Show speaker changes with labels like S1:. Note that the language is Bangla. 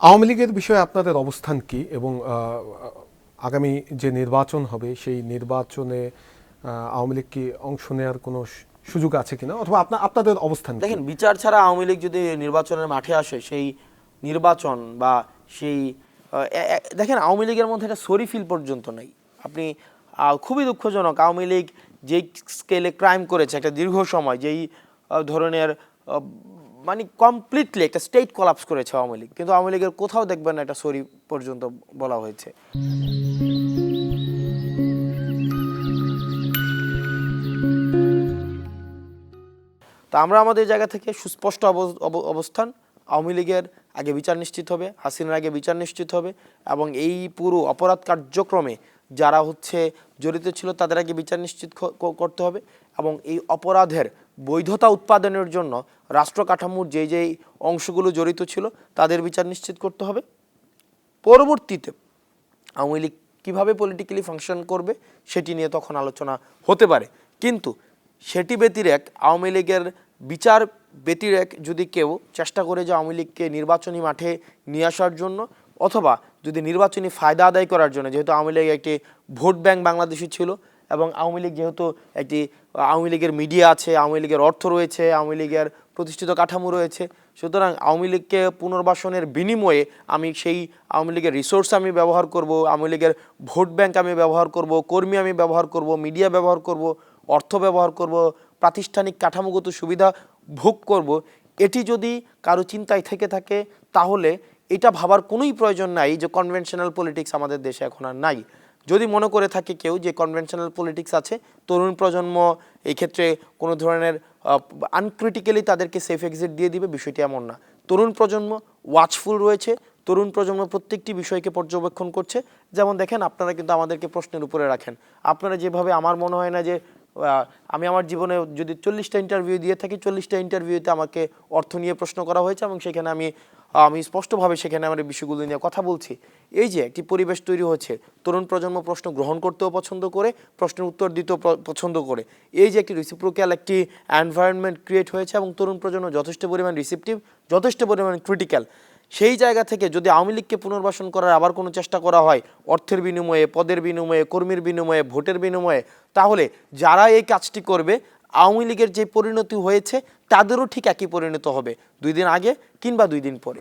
S1: আওয়ামী লীগের বিষয়ে আপনাদের অবস্থান কি এবং আগামী যে নির্বাচন হবে সেই নির্বাচনে আওয়ামী লীগ কি অংশ নেওয়ার কোনো সুযোগ আছে কিনা অথবা আপনাদের অবস্থান কি?
S2: দেখেন, বিচার ছাড়া আওয়ামী লীগ যদি নির্বাচনের মাঠে আসে, সেই নির্বাচন বা সেই দেখেন, আওয়ামী লীগের মধ্যে একটা সরি ফিল পর্যন্ত নেই। আপনি খুবই দুঃখজনক, আওয়ামী লীগ যেই স্কেলে ক্রাইম করেছে একটা দীর্ঘ সময়, যেই ধরনের মানে কমপ্লিটলি একটা স্টেট কলাপস করেছে আওয়ামী লীগ, কিন্তু আওয়ামী লীগের কোথাও দেখবেন না একটা সরি পর্যন্ত বলা হয়েছে। তা আমরা আমাদের জায়গা থেকে সুস্পষ্ট অবস্থান, আওয়ামী লীগের আগে বিচার নিশ্চিত হবে, হাসিনার আগে বিচার নিশ্চিত হবে, এবং এই পুরো অপরাধ কার্যক্রমে যারা জড়িত ছিল তাদের আগে বিচার নিশ্চিত করতে হবে, এবং এই অপরাধের বৈধতা উৎপাদনের জন্য রাষ্ট্র কাঠামোর যেই অংশগুলো জড়িত ছিল তাদের বিচার নিশ্চিত করতে হবে। পরবর্তীতে আওয়ামী লীগ কীভাবে পলিটিক্যালি ফাংশন করবে সেটি নিয়ে তখন আলোচনা হতে পারে, কিন্তু সেটি ব্যতিরেক আওয়ামী লীগের বিচার ব্যতিরেক যদি কেউ চেষ্টা করে যে আওয়ামী লীগকে নির্বাচনী মাঠে নিয়ে আসার জন্য অথবা যদি নির্বাচনী ফায়দা আদায় করার জন্য, যেহেতু আওয়ামী লীগ একটি ভোট ব্যাংক বাংলাদেশে ছিল এবং আওয়ামী লীগ যেহেতু একটি আওয়ামী লীগের মিডিয়া আছে, আওয়ামী লীগের অর্থ রয়েছে, আওয়ামী লীগের প্রতিষ্ঠিত কাঠামো রয়েছে, সুতরাং আওয়ামী লীগকে পুনর্বাসনের বিনিময়ে আমি সেই আওয়ামী লীগের রিসোর্স আমি ব্যবহার করব, আওয়ামী লীগের ভোট ব্যাংক আমি ব্যবহার করব, কর্মী আমি ব্যবহার করব, মিডিয়া ব্যবহার করব, অর্থ ব্যবহার করব, প্রাতিষ্ঠানিক কাঠামোগত সুবিধা ভোগ করব, এটি যদি কারো চিন্তায় থেকে থাকে তাহলে এটা ভাবার কোনোই প্রয়োজন নাই যে কনভেনশনাল পলিটিক্স আমাদের দেশে এখন আর নাই। যদি মনে করে থাকে কেউ যে কনভেনশনাল পলিটিক্স আছে, তরুণ প্রজন্ম এই ক্ষেত্রে কোনো ধরনের আনক্রিটিক্যালি তাদেরকে সেফ এক্সিট দিয়ে দিবে, বিষয়টি এমন না। তরুণ প্রজন্ম ওয়াচফুল রয়েছে, তরুণ প্রজন্ম প্রত্যেকটি বিষয়কে পর্যবেক্ষণ করছে। যেমন দেখেন, আপনারা কিন্তু আমাদেরকে প্রশ্নের উপরে রাখেন। আপনারা যেভাবে, আমার মনে হয় না যে আমি আমার জীবনে যদি 40টা ইন্টারভিউ দিয়ে থাকি, 40টা ইন্টারভিউতে আমাকে অর্থ নিয়ে প্রশ্ন করা হয়েছে এবং সেখানে আমি স্পষ্টভাবে সেখানে আমার বিষয়গুলো নিয়ে কথা বলছি। এই যে একটি পরিবেশ তৈরি হচ্ছে, তরুণ প্রজন্ম প্রশ্ন গ্রহণ করতেও পছন্দ করে, প্রশ্নের উত্তর দিতেও পছন্দ করে, এই যে একটি রিসিপ্রোক্যাল একটি এনভায়রনমেন্ট ক্রিয়েট হয়েছে এবং তরুণ প্রজন্ম যথেষ্ট পরিমাণ রিসিপটিভ, যথেষ্ট পরিমাণ ক্রিটিক্যাল, সেই জায়গা থেকে যদি আওয়ামী লীগকে পুনর্বাসন করার আবার কোনো চেষ্টা করা হয় অর্থের বিনিময়ে, পদের বিনিময়ে, কর্মীর বিনিময়ে, ভোটের বিনিময়ে, তাহলে যারা এই কাজটি করবে আওয়ামী লীগের যে পরিণতি হয়েছে তাদেরও ঠিক একই পরিণত হবে, 2 দিন আগে কিংবা 2 দিন পরে।